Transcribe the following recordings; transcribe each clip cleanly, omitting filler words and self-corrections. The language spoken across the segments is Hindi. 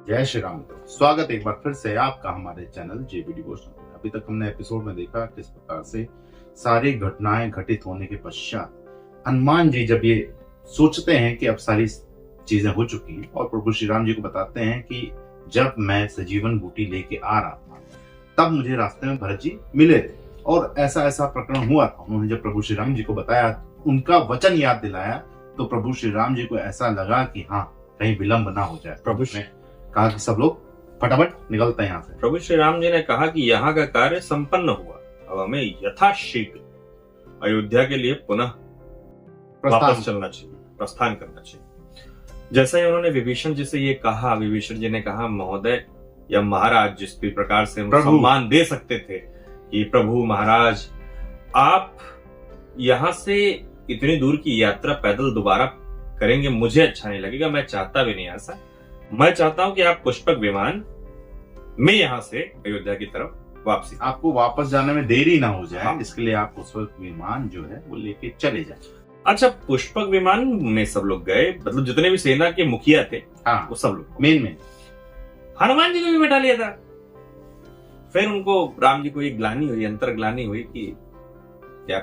जय श्री राम। स्वागत एक बार फिर से आपका हमारे चैनल जेबी डिवोशन में। अभी तक हमने एपिसोड में देखा किस प्रकार से सारी घटनाएं घटित होने के पश्चात हनुमान जी जब ये सोचते हैं कि अब सारी चीजें हो चुकी हैं और प्रभु श्री राम जी को बताते हैं कि जब मैं सजीवन बूटी लेके आ रहा था तब मुझे रास्ते में भरत जी मिले थे और ऐसा ऐसा प्रकरण हुआ था। उन्होंने जब प्रभु श्री राम जी को बताया, उनका वचन याद दिलाया, तो प्रभु श्री राम जी को ऐसा लगा कि हाँ कहीं विलंब ना हो जाए। प्रभु ने कहा कि सब लोग फटाफट निकलते हैं यहाँ से। प्रभु श्री राम जी ने कहा कि यहाँ का कार्य संपन्न हुआ, अब हमें यथाशीघ्र अयोध्या के लिए पुनः वापस चलना चाहिए, प्रस्थान करना चाहिए। जैसा ही उन्होंने विभीषण जी से ये कहा, विभीषण जी ने कहा महोदय या महाराज, जिस भी प्रकार से सम्मान दे सकते थे कि प्रभु महाराज आप यहाँ से इतनी दूर की यात्रा पैदल दोबारा करेंगे, मुझे अच्छा नहीं लगेगा, मैं चाहता भी नहीं ऐसा। मैं चाहता हूं कि आप पुष्पक विमान में यहां से अयोध्या की तरफ वापसी, आपको वापस जाने में देरी ना हो जाए। हाँ। इसके लिए आप पुष्पक विमान जो है वो लेके चले जाए। अच्छा, पुष्पक विमान में सब लोग गए, मतलब जितने भी सेना के मुखिया थे। हाँ। वो सब लोग मेन हनुमान जी को भी बैठा लिया था। फिर उनको राम जी को एक ग्लानी हुई, अंतर्ग्लानी हुई कि क्या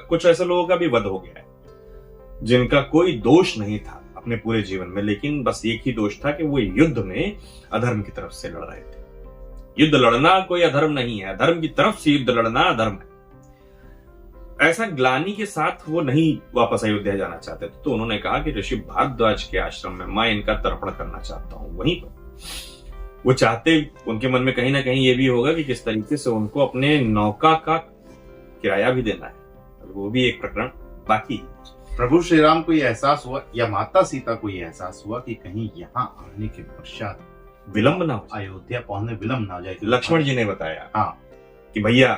कुछ ऐसे लोगों का भी वध हो गया है जिनका कोई दोष नहीं था अपने पूरे जीवन में, लेकिन बस एक ही दोष था कि वो युद्ध में अधर्म की तरफ से लड़ रहे थे। युद्ध लड़ना कोई अधर्म नहीं है, अधर्म की तरफ से युद्ध लड़ना अधर्म है। ऐसा ग्लानि के साथ वो नहीं वापस अयोध्या जाना चाहते थे, तो उन्होंने कहा कि ऋषि भारद्वाज के आश्रम में मैं इनका तर्पण करना चाहता हूं। वहीं पर वो चाहते, उनके मन में कहीं ना कहीं ये भी होगा कि किस तरीके से उनको अपने नौका का किराया भी देना है, वो भी एक प्रकरण बाकी। प्रभु श्री राम को यह एहसास हुआ या माता सीता को यह एहसास हुआ कि कहीं यहाँ आने के पश्चात विलंब ना हो, अयोध्या पहुंचने विलंब ना हो जाए। लक्ष्मण जी ने बताया हाँ कि भैया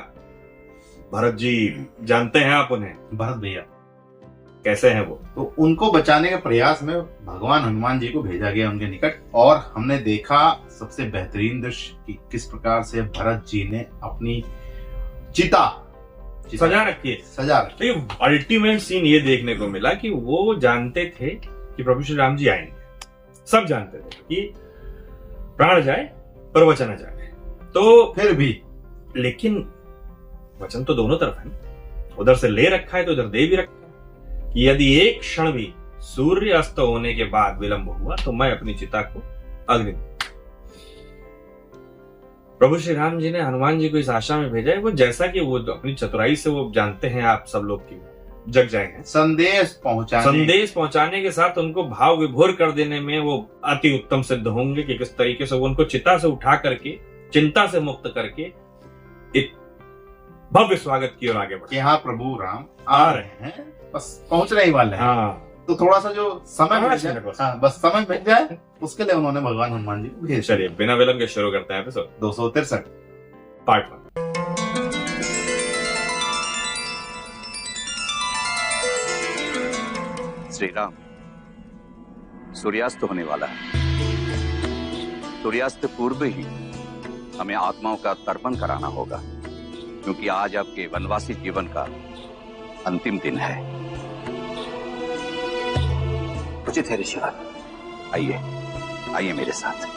भरत जी, जानते हैं आप उन्हें, भरत भैया कैसे हैं वो, तो उनको बचाने के प्रयास में भगवान हनुमान जी को भेजा गया उनके निकट। और हमने देखा सबसे बेहतरीन दृश्य कि किस प्रकार से भरत जी ने अपनी चिता सजा रखी है। अल्टीमेट सीन ये देखने को मिला कि वो जानते थे कि प्रभु श्री राम जी आएंगे, सब जानते थे कि प्राण जाए पर वचन न जाए। तो फिर भी लेकिन वचन तो दोनों तरफ है, उधर से ले रखा है तो उधर दे भी रखा है कि यदि एक क्षण भी सूर्य अस्त होने के बाद विलंब हुआ तो मैं अपनी चिता को अग्नि। प्रभु श्री राम जी ने हनुमान जी को इस आशा में भेजा है, वो जैसा कि वो अपनी चतुराई से वो जानते हैं आप सब लोग की जग जाएंगे, संदेश पहुंचाने के साथ उनको भाव विभोर कर देने में वो अति उत्तम सिद्ध होंगे कि किस तरीके से वो उनको चिता से उठा करके, चिंता से मुक्त करके एक भव्य स्वागत की ओर आगे बढ़े। यहाँ प्रभु राम आ रहे हैं, बस पहुंचने ही वाले हैं। हाँ, तो थोड़ा सा जो समय मिल जाए, बस समय मिल जाए, उसके लिए उन्होंने भगवान हनुमान जी को भेज। चलिए बिना विलंब के शुरू करते हैं एपिसोड 263 पार्ट 1। श्री राम, सूर्यास्त होने वाला है। सूर्यास्त पूर्व ही हमें आत्माओं का तर्पण कराना होगा, क्योंकि आज आपके वनवासी जीवन का अंतिम दिन है। उचित है ऋषिवर, आइए आइए मेरे साथ।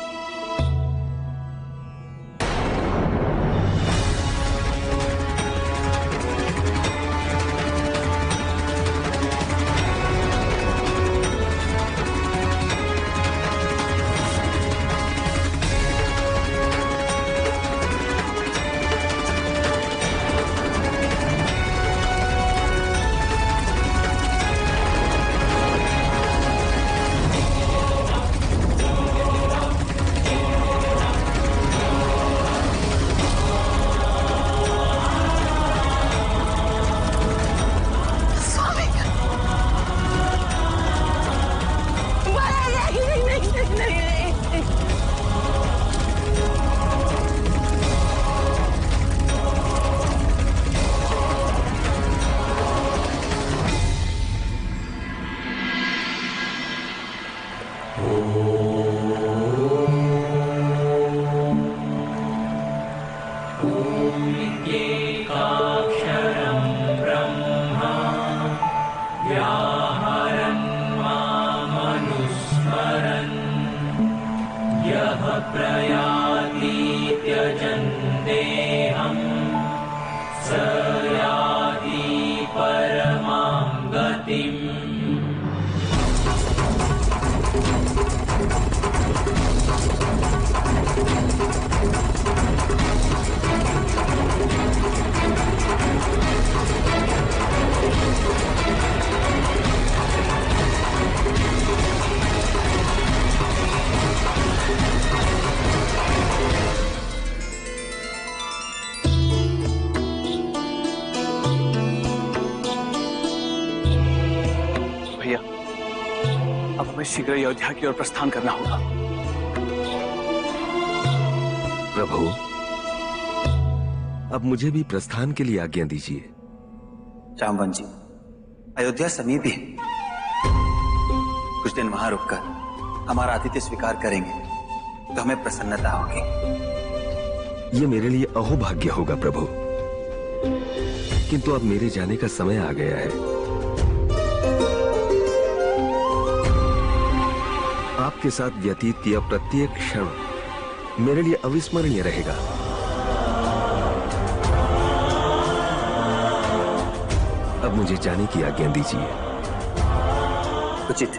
यः प्रयाति त्यजन्देहम् स याति परमां गतिम्। अब हमें शीघ्र अयोध्या की ओर प्रस्थान करना होगा। प्रभु, अब मुझे भी प्रस्थान के लिए आज्ञा दीजिए। जामवंत जी, अयोध्या समीप ही है। कुछ दिन वहां रुककर हमारा आतिथ्य स्वीकार करेंगे तो हमें प्रसन्नता होगी। ये मेरे लिए अहोभाग्य होगा प्रभु, किंतु अब मेरे जाने का समय आ गया है। आपके साथ व्यतीत किया प्रत्येक क्षण मेरे लिए अविस्मरणीय रहेगा। अब मुझे जाने की आज्ञा दीजिए। उचित।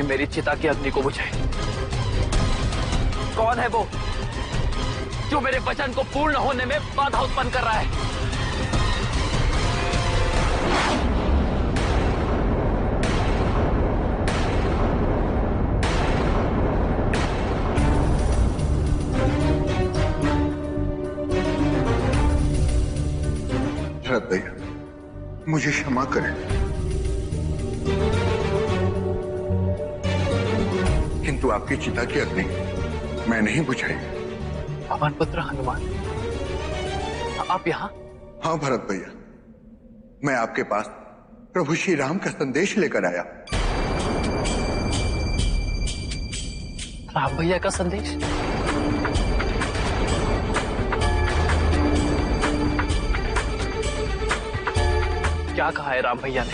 मेरी चिता की अग्नि को बुझाए। कौन है वो जो मेरे वचन को पूर्ण होने में बाधा उत्पन्न कर रहा है? भरत भैया, मुझे क्षमा करें, किंतु आपकी चिता की अग्नि मैं नहीं बुझाई। पवन पुत्र हनुमान, आप यहाँ? हाँ भरत भैया, मैं आपके पास प्रभु श्री राम का संदेश लेकर आया। राम भैया का संदेश? क्या कहा है राम भैया ने?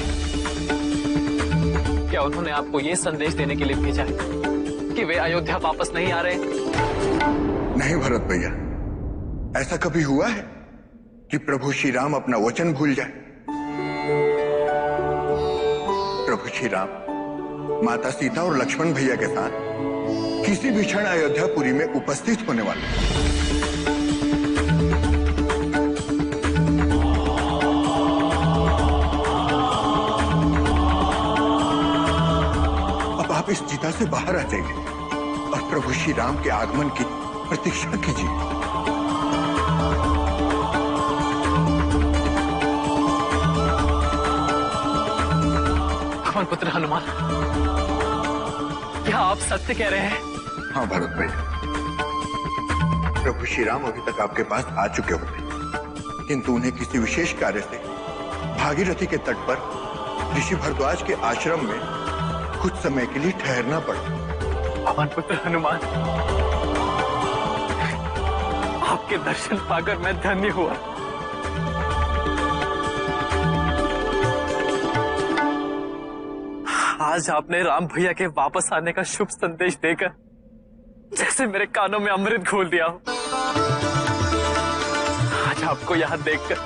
क्या उन्होंने आपको यह संदेश देने के लिए भेजा है कि वे अयोध्या वापस नहीं आ रहे? नहीं भरत भैया, ऐसा कभी हुआ है कि प्रभु श्री राम अपना वचन भूल जाए? प्रभु श्री राम माता सीता और लक्ष्मण भैया के साथ किसी भी क्षण अयोध्यापुरी में उपस्थित होने वाले। आप इस चिता से बाहर आ जाइए और प्रभु श्री राम के आगमन की प्रतीक्षा कीजिए। पवन पुत्र हनुमान, क्या आप सत्य कह रहे हैं? हाँ भरत भैया, प्रभु श्री राम अभी तक आपके पास आ चुके होते, किंतु उन्हें किसी विशेष कार्य से भागीरथी के तट पर ऋषि भरद्वाज के आश्रम में कुछ समय के लिए ठहरना पड़ा। पवन पुत्र हनुमान, आपके दर्शन पाकर मैं धन्य हुआ। आज आपने राम भैया के वापस आने का शुभ संदेश देकर जैसे मेरे कानों में अमृत घोल दिया हो। आज आपको यहां देखकर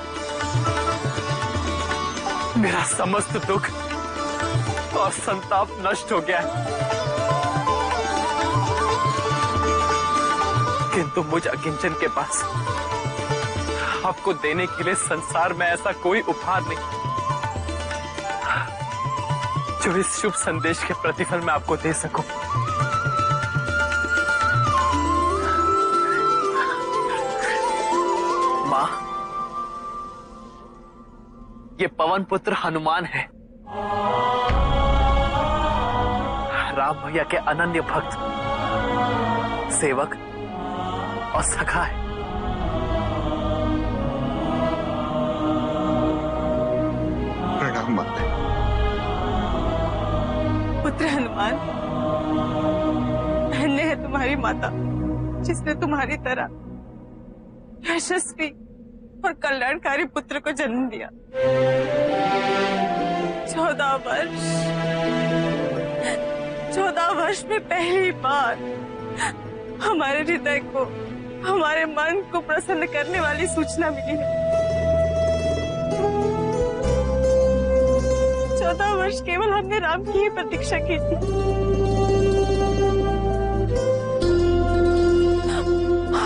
मेरा समस्त दुख और संताप नष्ट हो गया है। किंतु मुझ अकिंचन के पास आपको देने के लिए संसार में ऐसा कोई उपहार नहीं जो इस शुभ संदेश के प्रतिफल में आपको दे सकूं। मां, ये पवन पुत्र हनुमान है, राम भैया के अनन्य भक्त, सेवक और सखा है। प्रणाम माता। पुत्र हनुमान, धन्य है तुम्हारी माता जिसने तुम्हारी तरह यशस्वी और कल्याणकारी पुत्र को जन्म दिया। 14 वर्ष में पहली बार हमारे हृदय को, हमारे मन को प्रसन्न करने वाली सूचना मिली है। 14 वर्ष केवल हमने राम की ही प्रतीक्षा की थी।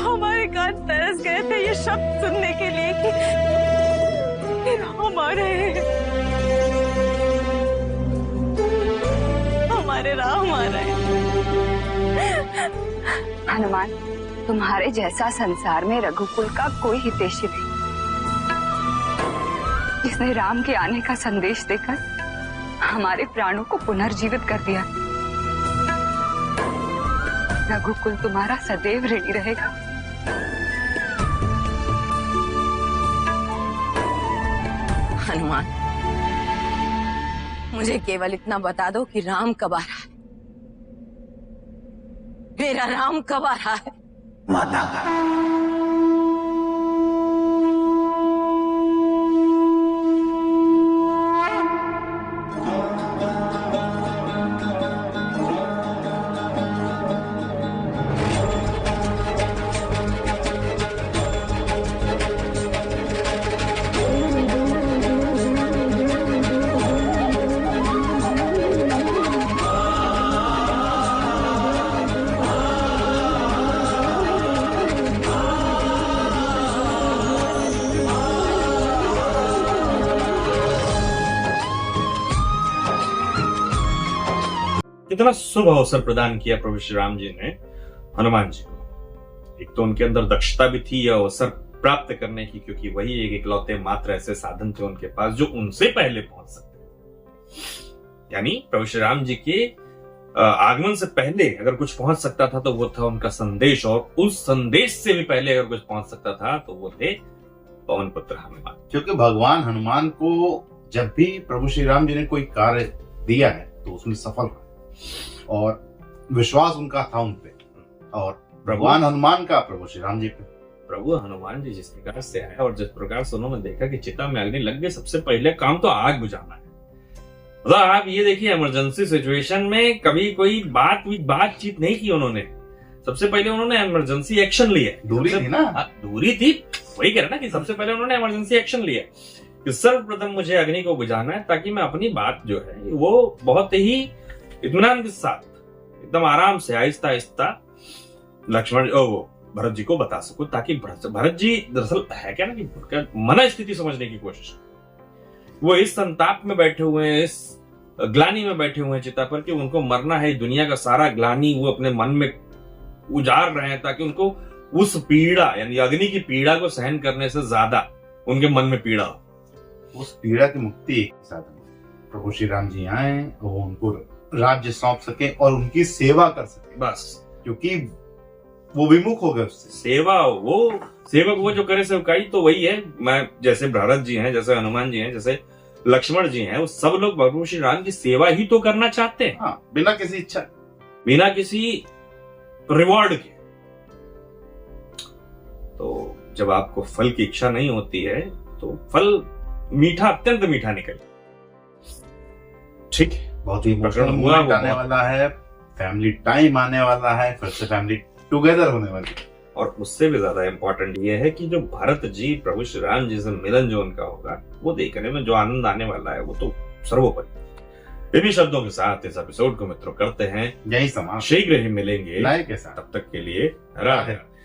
हमारे कान तरस गए थे ये शब्द सुनने के लिए कि राम आ रहे हैं, हमारे राम आ रहे हैं। हनुमान, तुम्हारे जैसा संसार में रघुकुल का कोई हितैषी नहीं जिसने राम के आने का संदेश देकर हमारे प्राणों को पुनर्जीवित कर दिया। रघुकुल तुम्हारा सदैव ऋणी रहेगा। हनुमान, मुझे केवल इतना बता दो कि राम कब आ रहा है। मेरा राम कब आ रहा है? माता का कितना शुभ अवसर प्रदान किया प्रभु श्री राम जी ने हनुमान जी को। एक तो उनके अंदर दक्षता भी थी यह अवसर प्राप्त करने की, क्योंकि वही एक इकलौते मात्र ऐसे साधन थे उनके पास जो उनसे पहले पहुंच सकते। यानी प्रभु श्री राम जी के आगमन से पहले अगर कुछ पहुंच सकता था तो वो था उनका संदेश, और उस संदेश से भी पहले अगर कुछ पहुंच सकता था तो वो थे पवन पुत्र हनुमान। क्योंकि भगवान हनुमान को जब भी प्रभु श्री राम जी ने कोई कार्य दिया है तो उसमें सफल रहा और विश्वास उनका था उन पे, और भगवान हनुमान का प्रभु श्री राम जी पे। प्रभु हनुमान जी जिस प्रकार से आए और जिस प्रकार से उन्होंने देखा कि चिता में अग्नि लग गई, सबसे पहले काम तो आग बुझाना है। मतलब आप ये देखिए, इमरजेंसी सिचुएशन में कभी कोई बातचीत नहीं की उन्होंने। सबसे पहले उन्होंने इमरजेंसी एक्शन लिया। दूरी थी ना, दूरी थी, वही कह रहा ना कि सबसे पहले उन्होंने इमरजेंसी एक्शन लिया कि सर्वप्रथम मुझे अग्नि को बुझाना है, ताकि मैं अपनी बात जो है वो बहुत ही इत्मीनान के साथ एकदम आराम से आहिस्ता आहिस्ता लक्ष्मण वो भरत जी को बता सकूं, ताकि भरत जी दरअसल है क्या ना कि मन स्थिति समझने की कोशिश। वो इस संताप में बैठे हुए हैं, इस ग्लानी में बैठे हुए हैं चिता पर कि उनको मरना है। दुनिया का सारा ग्लानी वो अपने मन में उजाड़ रहे हैं, ताकि उनको उस पीड़ा यानी अग्नि की पीड़ा को सहन करने से ज्यादा उनके मन में पीड़ा हो। उस पीड़ा की मुक्ति एक साधन प्रभु श्री राम जी आए, वो उनको राज्य सौंप सके और उनकी सेवा कर सके, बस। क्योंकि वो विमुख हो गए उससे। सेवा, वो सेवक वो जो करे सेवकाई, तो वही है। मैं जैसे भरत जी हैं, जैसे हनुमान जी हैं, जैसे लक्ष्मण जी हैं, वो सब लोग भगवान श्री राम की सेवा ही तो करना चाहते हैं। हाँ, बिना किसी इच्छा, बिना किसी रिवॉर्ड के। तो जब आपको फल की इच्छा नहीं होती है तो फल मीठा, अत्यंत मीठा निकले। ठीक है, बहुत ही इमोशनल आने वाला है, फैमिली टाइम आने वाला है, फिर से फैमिली टुगेदर होने वाली है। और उससे भी ज्यादा इंपॉर्टेंट ये है कि जो भरत जी प्रभु श्री राम जी से मिलन जो उनका होगा, वो देखने में जो आनंद आने वाला है वो तो सर्वोपरि। इन्हीं शब्दों के साथ इस एपिसोड को मित्रों करते हैं यही समाप्त। शीघ्र ही मिलेंगे लाइक के साथ। तब तक के लिए राधे राधे।